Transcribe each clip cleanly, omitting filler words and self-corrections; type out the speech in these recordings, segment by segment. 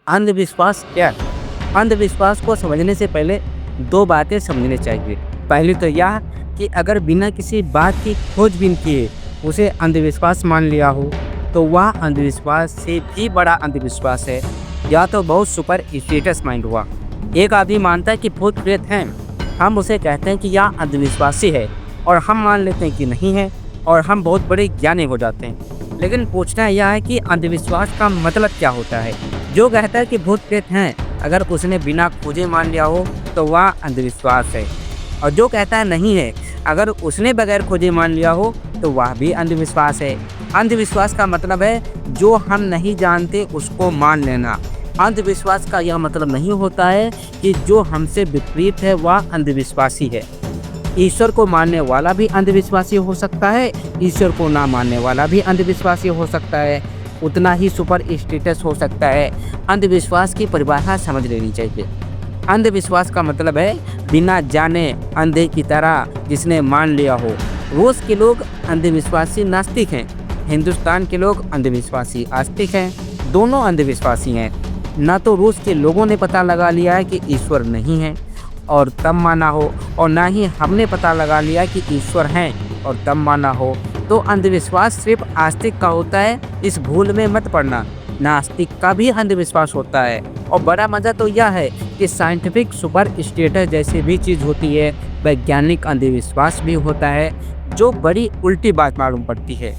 अंधविश्वास क्या है? अंधविश्वास को समझने से पहले 2 बातें समझनी चाहिए। पहली तो यह कि अगर बिना किसी बात की खोजबीन किए उसे अंधविश्वास मान लिया हो, तो वह अंधविश्वास से भी बड़ा अंधविश्वास है, या तो बहुत सुपर स्टेटस माइंड हुआ। एक आदमी मानता है कि भूत-प्रेत हैं, हम उसे कहते हैं कि यह अंधविश्वासी है और हम मान लेते हैं कि नहीं है और हम बहुत बड़े ज्ञानी हो जाते हैं। लेकिन पूछना यह है कि अंधविश्वास का मतलब क्या होता है? जो कहता है कि भूत-प्रेत हैं, अगर उसने बिना खोजे मान लिया हो तो वह अंधविश्वास है, और जो कहता है नहीं है, अगर उसने बगैर खोजे मान लिया हो तो वह भी अंधविश्वास है। अंधविश्वास का मतलब है जो हम नहीं जानते उसको मान लेना। अंधविश्वास का यह मतलब नहीं होता है कि जो हमसे विपरीत है वह अंधविश्वासी है। ईश्वर को मानने वाला भी अंधविश्वासी हो सकता है, ईश्वर को ना मानने वाला भी अंधविश्वासी हो सकता है, उतना ही सुपर स्टेटस हो सकता है। अंधविश्वास की परिभाषा समझ लेनी चाहिए। अंधविश्वास का मतलब है बिना जाने अंधे की तरह जिसने मान लिया हो। रूस के लोग अंधविश्वासी नास्तिक हैं, हिंदुस्तान के लोग अंधविश्वासी आस्तिक हैं, दोनों अंधविश्वासी हैं। ना तो रूस के लोगों ने पता लगा लिया है कि ईश्वर नहीं है और तब माना हो, और ना ही हमने पता लगा लिया कि ईश्वर हैं और तब माना हो। तो अंधविश्वास सिर्फ आस्तिक का होता है, इस भूल में मत पड़ना। नास्तिक का भी अंधविश्वास होता है, और बड़ा मज़ा तो यह है कि साइंटिफिक सुपर स्टेटस जैसी भी चीज़ होती है, वैज्ञानिक अंधविश्वास भी होता है, जो बड़ी उल्टी बात मालूम पड़ती है।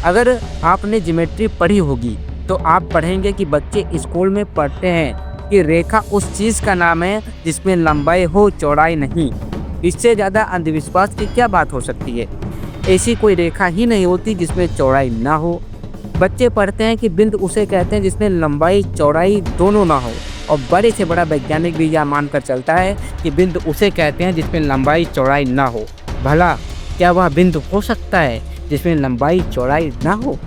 अगर आपने ज्योमेट्री पढ़ी होगी तो आप पढ़ेंगे कि बच्चे स्कूल में पढ़ते हैं कि रेखा उस चीज़ का नाम है जिसमें लंबाई हो, चौड़ाई नहीं। इससे ज़्यादा अंधविश्वास की क्या बात हो सकती है? ऐसी कोई रेखा ही नहीं होती जिसमें चौड़ाई ना हो। बच्चे पढ़ते हैं कि बिंदु उसे कहते हैं जिसमें लंबाई चौड़ाई दोनों ना हो, और बड़े से बड़ा वैज्ञानिक भी यह मानकर चलता है कि बिंदु उसे कहते हैं जिसमें लंबाई चौड़ाई ना हो। भला क्या वह बिंदु हो सकता है जिसमें लंबाई चौड़ाई ना हो?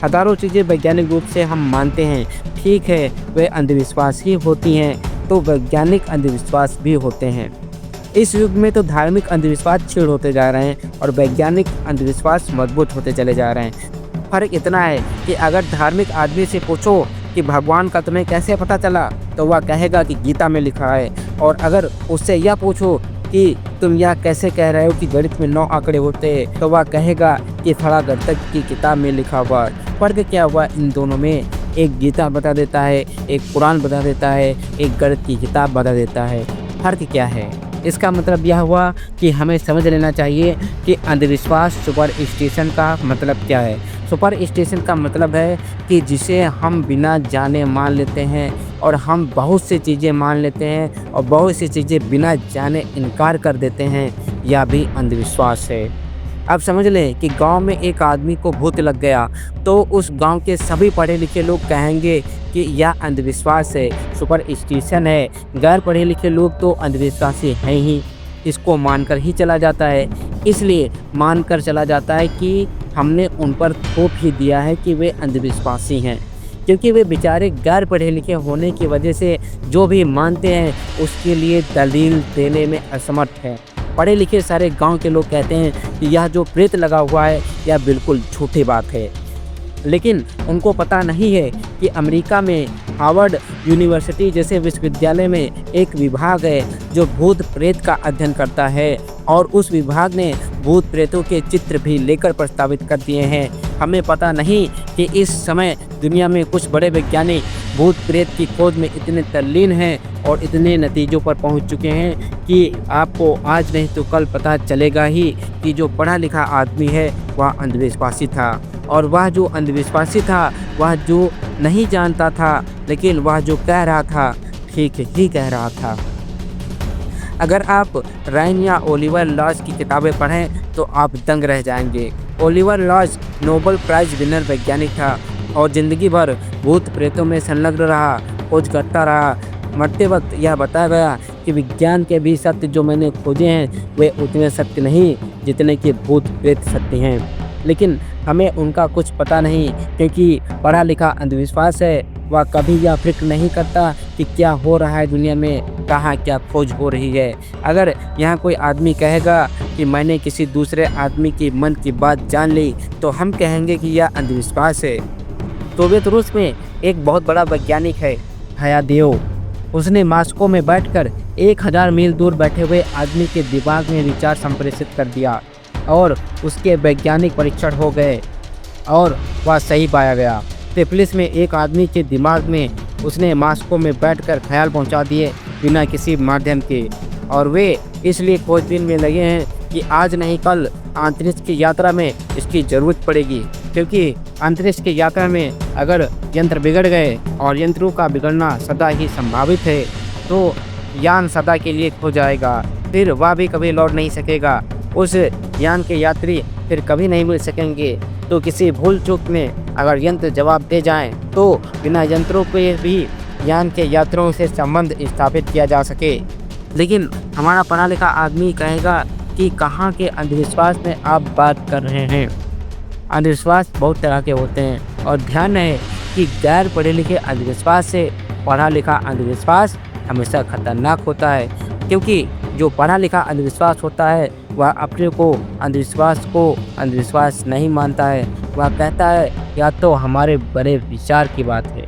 हज़ारों चीज़ें वैज्ञानिक रूप से हम मानते हैं, ठीक है, वे अंधविश्वास ही होती हैं, तो वैज्ञानिक अंधविश्वास भी होते हैं। इस युग में तो धार्मिक अंधविश्वास क्षीण होते जा रहे हैं और वैज्ञानिक अंधविश्वास मजबूत होते चले जा रहे हैं। फ़र्क इतना है कि अगर धार्मिक आदमी से पूछो कि भगवान का तुम्हें कैसे पता चला, तो वह कहेगा कि गीता में लिखा है, और अगर उससे यह पूछो कि तुम यह कैसे कह रहे हो कि गणित में 9 आंकड़े होते हैं, तो वह कहेगा कि थोड़ा गणित की किताब में लिखा हुआ। फ़र्क क्या हुआ इन दोनों में? एक गीता बता देता है, एक कुरान बता देता है, एक गणित की किताब बता देता है। फ़र्क क्या है? इसका मतलब यह हुआ कि हमें समझ लेना चाहिए कि अंधविश्वास सुपर स्टेशन का मतलब क्या है। सुपर स्टेशन का मतलब है कि जिसे हम बिना जाने मान लेते हैं, और हम बहुत सी चीज़ें मान लेते हैं और बहुत सी चीज़ें बिना जाने इनकार कर देते हैं, यह भी अंधविश्वास है। अब समझ लें कि गांव में एक आदमी को भूत लग गया, तो उस गांव के सभी पढ़े लिखे लोग कहेंगे कि यह अंधविश्वास है, सुपर स्टिशन है। गैर पढ़े लिखे लोग तो अंधविश्वासी हैं ही, इसको मानकर ही चला जाता है। इसलिए मानकर चला जाता है कि हमने उन पर थोप ही दिया है कि वे अंधविश्वासी हैं, क्योंकि वे बेचारे गैर पढ़े लिखे होने की वजह से जो भी मानते हैं उसके लिए दलील देने में असमर्थ हैं। पढ़े लिखे सारे गांव के लोग कहते हैं कि यह जो प्रेत लगा हुआ है यह बिल्कुल झूठी बात है, लेकिन उनको पता नहीं है कि अमेरिका में हार्वर्ड यूनिवर्सिटी जैसे विश्वविद्यालय में एक विभाग है जो भूत प्रेत का अध्ययन करता है, और उस विभाग ने भूत प्रेतों के चित्र भी लेकर प्रस्तावित कर दिए हैं। हमें पता नहीं कि इस समय दुनिया में कुछ बड़े वैज्ञानिक भूत प्रेत की खोज में इतने तल्लीन हैं और इतने नतीजों पर पहुंच चुके हैं कि आपको आज नहीं तो कल पता चलेगा ही कि जो पढ़ा लिखा आदमी है वह अंधविश्वासी था, और वह जो अंधविश्वासी था वह जो नहीं जानता था, लेकिन वह जो कह रहा था ठीक ही कह रहा था। अगर आप राइन या ओलिवर लॉज की किताबें पढ़ें तो आप दंग रह जाएंगे। Oliver Lodge Nobel prize winner वैज्ञानिक था और ज़िंदगी भर भूत प्रेतों में संलग्न रहा, खोज करता रहा। मरते वक्त यह बताया गया कि विज्ञान के भी सत्य जो मैंने खोजे हैं वे उतने सत्य नहीं जितने कि भूत प्रेत सत्य हैं, लेकिन हमें उनका कुछ पता नहीं, क्योंकि पढ़ा लिखा अंधविश्वास है। वह कभी यह फिक्र नहीं करता कि क्या हो रहा है दुनिया में, कहाँ क्या खोज हो रही है। अगर यहाँ कोई आदमी कहेगा कि मैंने किसी दूसरे आदमी की मन की बात जान ली, तो हम कहेंगे कि यह अंधविश्वास है। सोवियत रूस में एक बहुत बड़ा वैज्ञानिक है, दिखाया दियो। उसने मॉस्को में बैठकर 1000 मील दूर बैठे हुए आदमी के दिमाग में विचार संप्रेषित कर दिया और उसके वैज्ञानिक परीक्षण हो गए और वह सही पाया गया। टिफलिस में एक आदमी के दिमाग में उसने मॉस्को में बैठकर ख्याल पहुंचा दिए बिना किसी माध्यम के, और वे इसलिए खोजबीन में लगे हैं कि आज नहीं कल अंतरिक्ष की यात्रा में इसकी ज़रूरत पड़ेगी, क्योंकि अंतरिक्ष की यात्रा में अगर यंत्र बिगड़ गए और यंत्रों का बिगड़ना सदा ही संभावित है तो यान सदा के लिए खो जाएगा, फिर वह भी कभी लौट नहीं सकेगा। उस यान के यात्री फिर कभी नहीं मिल सकेंगे। तो किसी भूल चूक में अगर यंत्र जवाब दे जाएं तो बिना यंत्रों के भी यान के यात्रियों से संबंध स्थापित किया जा सके। लेकिन हमारा पढ़ा लिखा आदमी कहेगा कि कहाँ के अंधविश्वास में आप बात कर रहे हैं। अंधविश्वास बहुत तरह के होते हैं और ध्यान रहे कि गैर पढ़े लिखे अंधविश्वास से पढ़ा लिखा अंधविश्वास हमेशा खतरनाक होता है, क्योंकि जो पढ़ा लिखा अंधविश्वास होता है वह अपने को अंधविश्वास नहीं मानता है। वह कहता है या तो हमारे बड़े विचार की बात है।